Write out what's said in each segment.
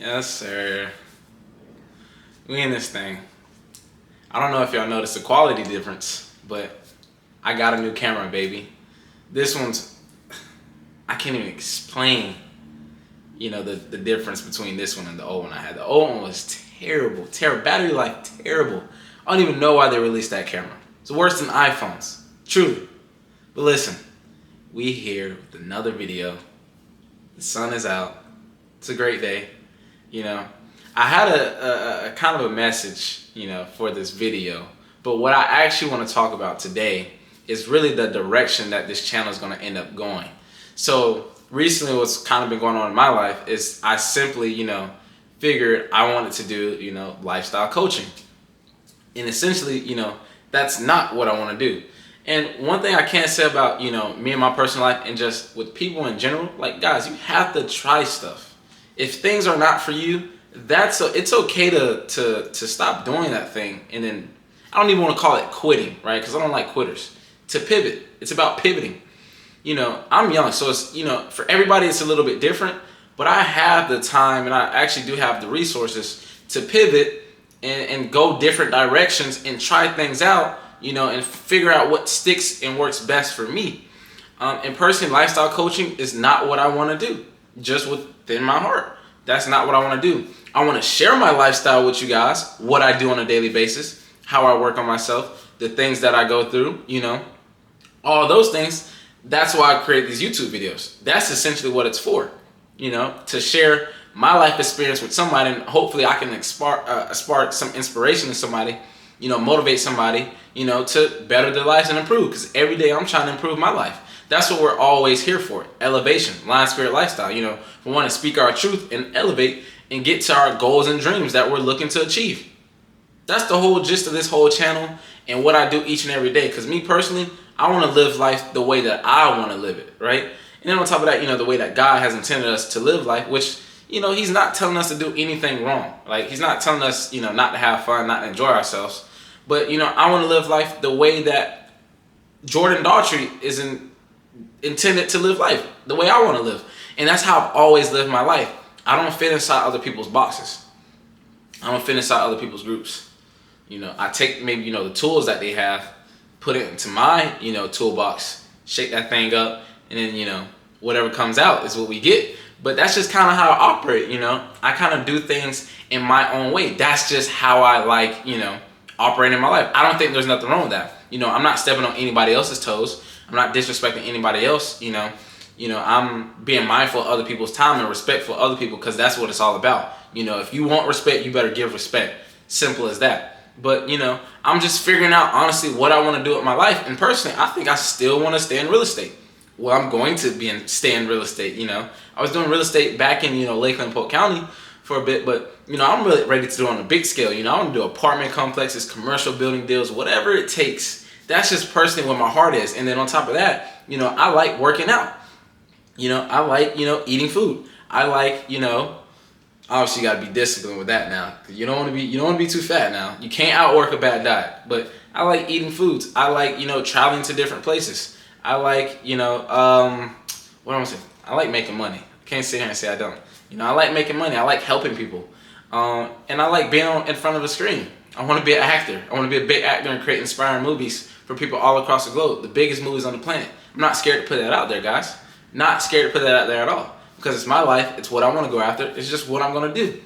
Yes, sir. We in this thing. I don't know if y'all noticed the quality difference, but I got a new camera, baby. This one's, I can't even explain, the difference between this one and the old one I had. The old one was terrible, terrible. Battery life, terrible. I don't even know why they released that camera. It's worse than iPhones, truly. But listen, we here with another video. The sun is out. It's a great day. I had a kind of a message, for this video. But what I actually want to talk about today is really the direction that this channel is going to end up going. So recently what's kind of been going on in my life is I simply, figured I wanted to do, lifestyle coaching. And essentially, that's not what I want to do. And one thing I can't say about, me and my personal life and just with people in general, like guys, you have to try stuff. If things are not for you, it's okay to stop doing that thing. And then I don't even want to call it quitting, right? Because I don't like quitters. To pivot. It's about pivoting. I'm young, so it's, for everybody it's a little bit different, but I have the time and I actually do have the resources to pivot and go different directions and try things out, and figure out what sticks and works best for me. And personally, lifestyle coaching is not what I want to do, just within my heart. That's not what I want to do. I want to share my lifestyle with you guys, what I do on a daily basis, how I work on myself, the things that I go through, all those things. That's why I create these YouTube videos. That's essentially what it's for, to share my life experience with somebody, and hopefully I can spark some inspiration in somebody, motivate somebody, to better their lives and improve. Because every day I'm trying to improve my life. That's what we're always here for. Elevation, Lion Spirit Lifestyle. We want to speak our truth and elevate and get to our goals and dreams that we're looking to achieve. That's the whole gist of this whole channel and what I do each and every day. Because me personally, I want to live life the way that I want to live it, right? And then on top of that, the way that God has intended us to live life, which, he's not telling us to do anything wrong. Like, he's not telling us, not to have fun, not to enjoy ourselves. But, I want to live life the way that Jordan Daughtry is intended to live life, the way I want to live. And that's how I've always lived my life. I don't fit inside other people's boxes. I don't fit inside other people's groups. I take maybe, the tools that they have, put it into my, toolbox, shake that thing up, and then, whatever comes out is what we get. But that's just kind of how I operate, I kind of do things in my own way. That's just how I like, operating my life. I don't think there's nothing wrong with that. I'm not stepping on anybody else's toes. I'm not disrespecting anybody else, I'm being mindful of other people's time and respectful of other people, because that's what it's all about. If you want respect, you better give respect. Simple as that. But, I'm just figuring out, honestly, what I want to do with my life. And personally, I think I still want to stay in real estate. Well, I'm going to stay in real estate, I was doing real estate back in, Lakeland, Polk County for a bit. But, I'm really ready to do it on a big scale. I want to do apartment complexes, commercial building deals, whatever it takes. That's just personally where my heart is. And then on top of that, I like working out. I like, eating food. I like, obviously you got to be disciplined with that now. You don't want to be too fat now. You can't outwork a bad diet. But I like eating foods. I like, traveling to different places. I like, what am I saying? I like making money. I can't sit here and say I don't. I like making money. I like helping people. And I like being in front of a screen. I want to be an actor. I want to be a big actor and create inspiring movies for people all across the globe. The biggest movies on the planet. I'm not scared to put that out there, guys. Not scared to put that out there at all. Because it's my life. It's what I want to go after. It's just what I'm going to do.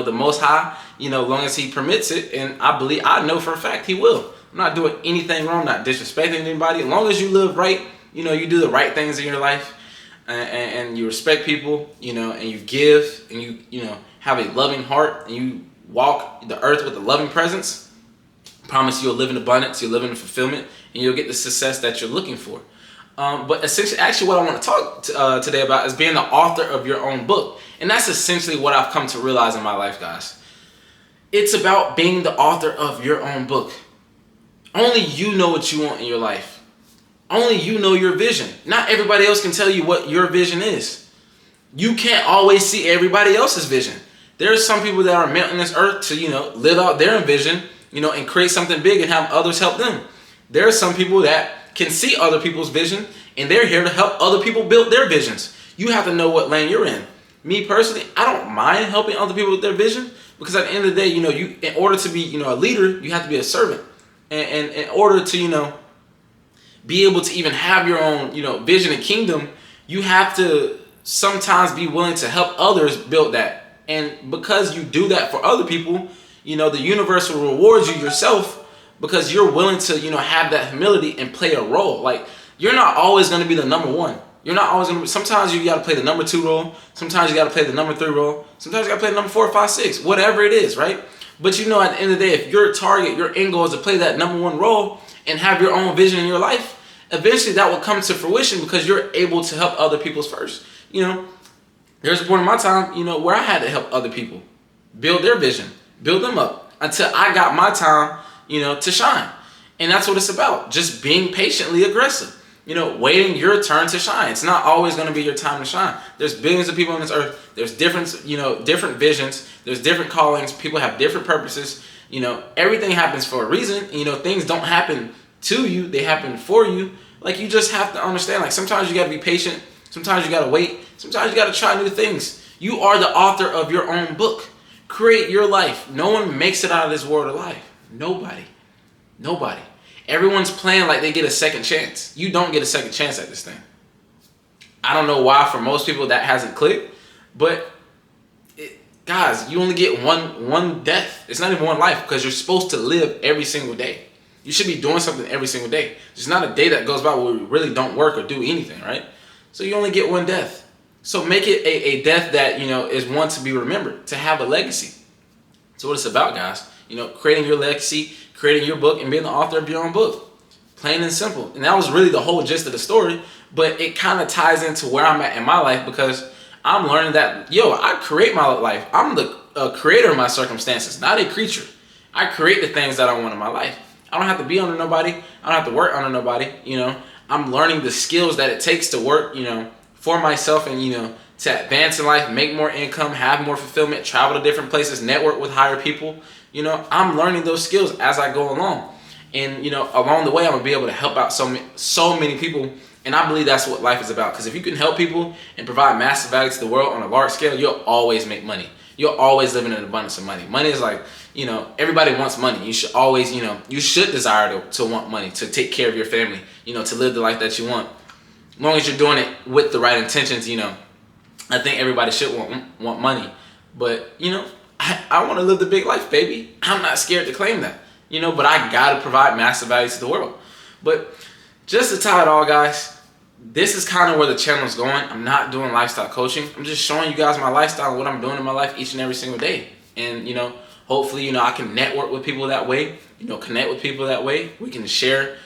The Most High, long as He permits it. And I know for a fact He will. I'm not doing anything wrong. Not disrespecting anybody. As long as you live right, you do the right things in your life. And you respect people, and you give. And you have a loving heart. And you walk the earth with a loving presence. I promise you'll live in abundance. You'll live in fulfillment. And you'll get the success that you're looking for. But essentially, actually what I want to talk today about is being the author of your own book. And that's essentially what I've come to realize in my life, guys. It's about being the author of your own book. Only you know what you want in your life. Only you know your vision. Not everybody else can tell you what your vision is. You can't always see everybody else's vision. There are some people that are meant on this earth to, live out their vision, and create something big and have others help them. There are some people that can see other people's vision, and they're here to help other people build their visions. You have to know what lane you're in. Me personally, I don't mind helping other people with their vision, because at the end of the day, you, in order to be, a leader, you have to be a servant. And in order to, be able to even have your own, vision and kingdom, you have to sometimes be willing to help others build that. And because you do that for other people, the universe will reward you yourself, because you're willing to, have that humility and play a role. Like, you're not always going to be the number one. You're not always going to be, sometimes you got to play the number 2 role. Sometimes you got to play the number 3 role. Sometimes you got to play the number 4, 5, 6, whatever it is, right? But at the end of the day, if your target, your end goal is to play that number 1 role and have your own vision in your life, eventually that will come to fruition, because you're able to help other people's first. There's a point in my time, where I had to help other people build their vision, build them up, until I got my time, to shine. And that's what it's about. Just being patiently aggressive. Waiting your turn to shine. It's not always going to be your time to shine. There's billions of people on this earth. There's different, different visions. There's different callings. People have different purposes. Everything happens for a reason. Things don't happen to you. They happen for you. Like, you just have to understand, like, sometimes you got to be patient. Sometimes you got to wait. Sometimes you got to try new things. You are the author of your own book. Create your life. No one makes it out of this world alive. Nobody. Everyone's playing like they get a second chance. You don't get a second chance at this thing. I don't know why for most people that hasn't clicked, but guys, you only get one death. It's not even one life, because you're supposed to live every single day. You should be doing something every single day. There's not a day that goes by where we really don't work or do anything, right? So you only get one death. So make it a death that, is one to be remembered, to have a legacy. So what it's about, guys, creating your legacy, creating your book, and being the author of your own book. Plain and simple. And that was really the whole gist of the story, but it kind of ties into where I'm at in my life, because I'm learning that, I create my life. I'm the creator of my circumstances, not a creature. I create the things that I want in my life. I don't have to be under nobody. I don't have to work under nobody. I'm learning the skills that it takes to work, for myself, and, to advance in life, make more income, have more fulfillment, travel to different places, network with higher people. I'm learning those skills as I go along. And, along the way, I'm going to be able to help out so many people. And I believe that's what life is about. Because if you can help people and provide massive value to the world on a large scale, you'll always make money. You'll always live in an abundance of money. Money is like, everybody wants money. You should always, you should desire to want money, to take care of your family, to live the life that you want. As long as you're doing it with the right intentions, I think everybody should want money. But, I want to live the big life, baby. I'm not scared to claim that, but I got to provide massive value to the world. But just to tie it all, guys, this is kind of where the channel is going. I'm not doing lifestyle coaching. I'm just showing you guys my lifestyle and what I'm doing in my life each and every single day. And, hopefully, I can network with people that way, connect with people that way. We can share,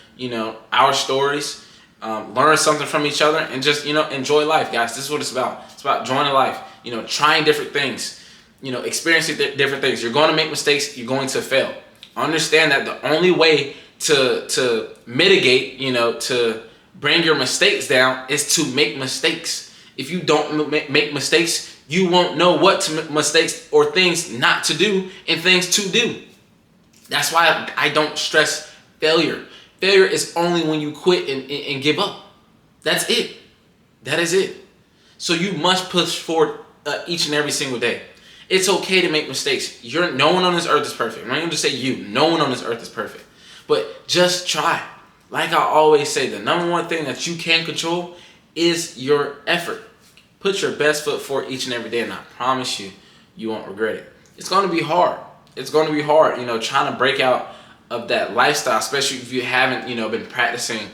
our stories, learn something from each other, and just, enjoy life, guys. This is what it's about. It's about enjoying life, trying different things, experiencing different things. You're going to make mistakes. You're going to fail. Understand that the only way to mitigate, to bring your mistakes down is to make mistakes. If you don't make mistakes, you won't know what mistakes or things not to do and things to do. That's why I don't stress failure. Failure is only when you quit and give up. That's it. That is it. So you must push forward each and every single day. It's okay to make mistakes. No one on this earth is perfect. I'm not even just say you. No one on this earth is perfect. But just try. Like I always say, the number one thing that you can control is your effort. Put your best foot forward each and every day, and I promise you, you won't regret it. It's going to be hard. It's going to be hard, trying to break out of that lifestyle, especially if you haven't, been practicing,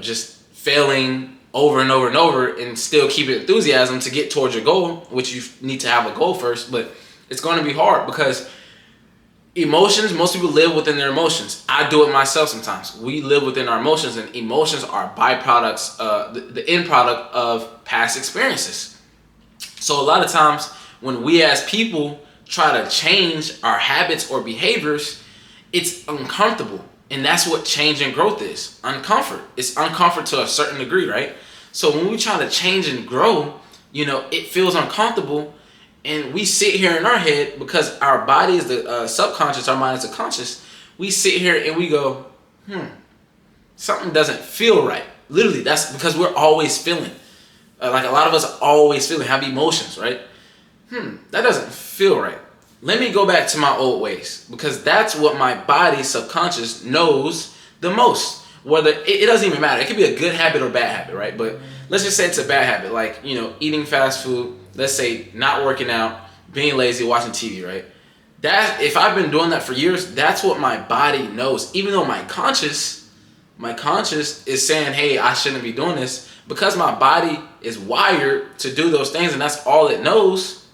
just failing over and over and over and still keep enthusiasm to get towards your goal, which you need to have a goal first. But it's going to be hard because emotions, most people live within their emotions. I do it myself sometimes. We live within our emotions, and emotions are byproducts, the end product of past experiences. So a lot of times when we as people try to change our habits or behaviors, it's uncomfortable. And that's what change and growth is. Uncomfort. It's uncomfort to a certain degree, right? So when we try to change and grow, it feels uncomfortable. And we sit here in our head, because our body is the subconscious, our mind is the conscious. We sit here and we go, something doesn't feel right. Literally, that's because we're always feeling. Like a lot of us are always feeling, have emotions, right? That doesn't feel right. Let me go back to my old ways, because that's what my body subconscious knows the most. Whether it doesn't even matter. It could be a good habit or bad habit, right? But let's just say it's a bad habit, like, eating fast food. Let's say not working out, being lazy, watching TV, right? That, if I've been doing that for years, that's what my body knows. Even though my conscious is saying, hey, I shouldn't be doing this, because my body is wired to do those things and that's all it knows.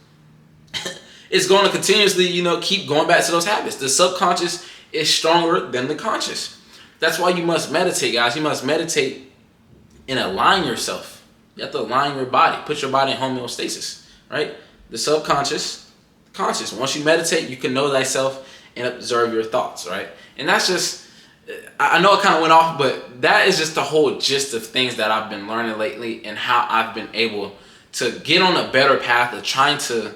It's going to continuously, keep going back to those habits. The subconscious is stronger than the conscious. That's why you must meditate, guys. You must meditate and align yourself. You have to align your body. Put your body in homeostasis, right? The subconscious, conscious. Once you meditate, you can know thyself and observe your thoughts, right? And that's just, I know it kind of went off, but that is just the whole gist of things that I've been learning lately and how I've been able to get on a better path of trying to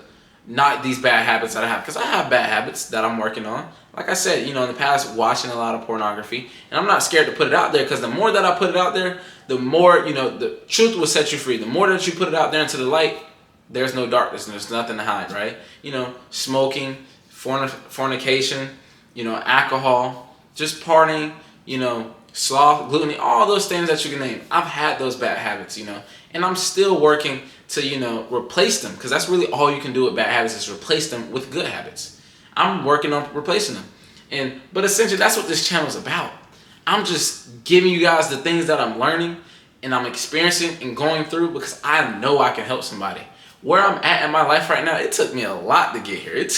knock these bad habits that I have. Because I have bad habits that I'm working on. Like I said, in the past, watching a lot of pornography. And I'm not scared to put it out there, because the more that I put it out there, the more, the truth will set you free. The more that you put it out there into the light, there's no darkness and there's nothing to hide, right? Smoking, fornication, alcohol, just partying, sloth, gluttony, all those things that you can name. I've had those bad habits, and I'm still working to, replace them, because that's really all you can do with bad habits, is replace them with good habits. I'm working on replacing them. But essentially, that's what this channel is about. I'm just giving you guys the things that I'm learning and I'm experiencing and going through, because I know I can help somebody. Where I'm at in my life right now, it took me a lot to get here. It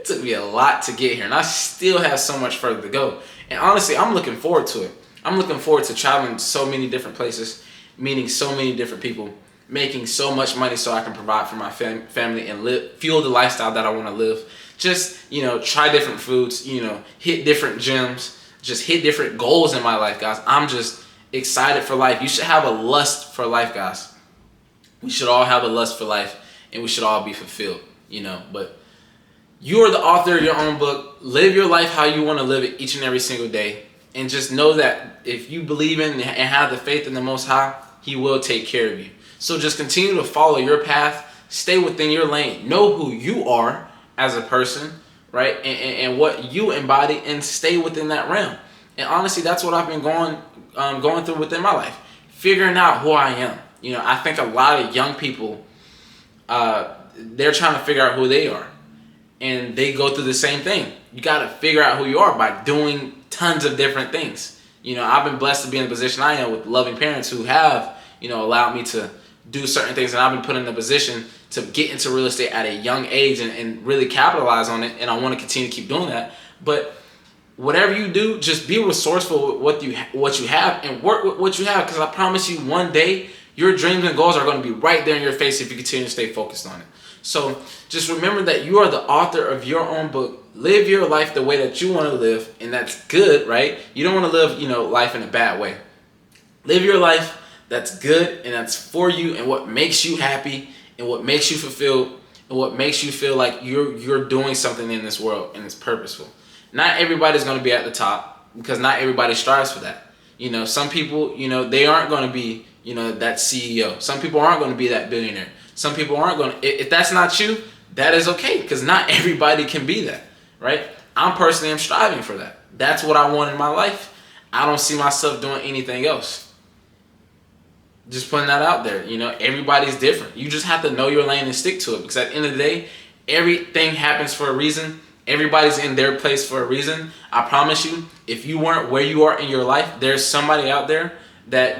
took me a lot to get here, and I still have so much further to go. And honestly, I'm looking forward to it. I'm looking forward to traveling to so many different places, meeting so many different people, making so much money so I can provide for my family and fuel the lifestyle that I want to live. Just, try different foods, hit different gyms, just hit different goals in my life, guys. I'm just excited for life. You should have a lust for life, guys. We should all have a lust for life, and we should all be fulfilled, But you are the author of your own book. Live your life how you want to live it each and every single day. And just know that if you believe in and have the faith in the Most High, He will take care of you. So just continue to follow your path. Stay within your lane. Know who you are as a person, right? And what you embody, and stay within that realm. And honestly, that's what I've been going through within my life. Figuring out who I am. I think a lot of young people, they're trying to figure out who they are. And they go through the same thing. You got to figure out who you are by doing tons of different things. I've been blessed to be in the position I am with loving parents who have, allowed me to do certain things, and I've been put in a position to get into real estate at a young age and really capitalize on it, and I want to continue to keep doing that. But whatever you do, just be resourceful with what you have, and work with what you have, because I promise you, one day your dreams and goals are going to be right there in your face if you continue to stay focused on it. So just remember that you are the author of your own book. Live your life the way that you want to live, and that's good, right? You don't want to live, life in a bad way. Live your life that's good and that's for you, and what makes you happy and what makes you fulfilled and what makes you feel like you're doing something in this world and it's purposeful. Not everybody's going to be at the top, because not everybody strives for that. Some people, they aren't going to be, that CEO. Some people aren't going to be that billionaire. Some people aren't going to, if that's not you, that is okay, because not everybody can be that, right? I'm personally striving for that. That's what I want in my life. I don't see myself doing anything else. Just putting that out there. Everybody's different. You just have to know your lane and stick to it, because at the end of the day, everything happens for a reason. Everybody's in their place for a reason. I promise you, if you weren't where you are in your life, there's somebody out there that,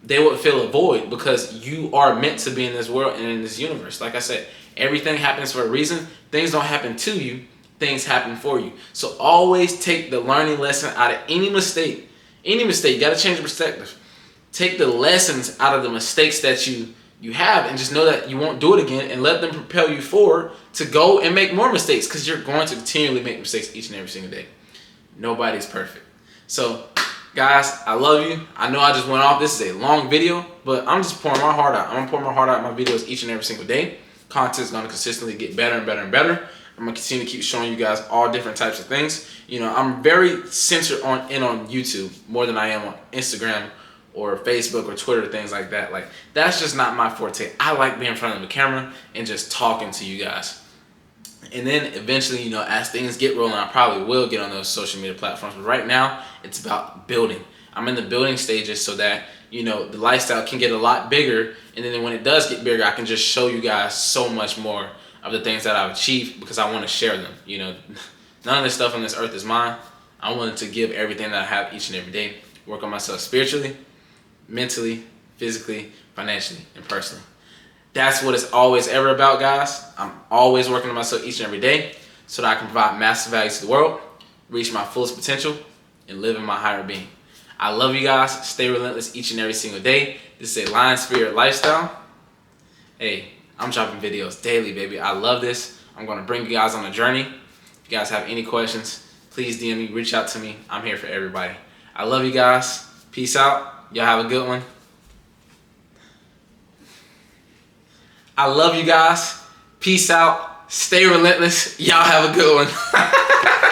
they would feel a void, because you are meant to be in this world and in this universe. Like I said, everything happens for a reason. Things don't happen to you. Things happen for you. So always take the learning lesson out of any mistake. Any mistake, you got to change your perspective. Take the lessons out of the mistakes that you have, and just know that you won't do it again, and let them propel you forward to go and make more mistakes, because you're going to continually make mistakes each and every single day. Nobody's perfect. So, guys, I love you. I know I just went off. This is a long video, but I'm just pouring my heart out. I'm going to pour my heart out in my videos each and every single day. Content is going to consistently get better and better and better. I'm going to continue to keep showing you guys all different types of things. I'm very centered on YouTube more than I am on Instagram or Facebook or Twitter, things like that. Like, that's just not my forte. I like being in front of the camera and just talking to you guys. And then eventually, you know, as things get rolling, I probably will get on those social media platforms. But right now, it's about building. I'm in the building stages so that, you know, the lifestyle can get a lot bigger. And then when it does get bigger, I can just show you guys so much more of the things that I've achieved because I want to share them. You know, none of this stuff on this earth is mine. I wanted to give everything that I have each and every day. Work on myself spiritually, mentally, physically, financially, and personally. That's what it's always ever about, guys. I'm always working on myself each and every day so that I can provide massive value to the world, reach my fullest potential, and live in my higher being. I love you guys. Stay relentless each and every single day. This is a Lion Spirit lifestyle. Hey, I'm dropping videos daily, baby. I love this. I'm going to bring you guys on a journey. If you guys have any questions, please DM me, reach out to me. I'm here for everybody. I love you guys. Peace out. Y'all have a good one. I love you guys. Peace out. Stay relentless. Y'all have a good one.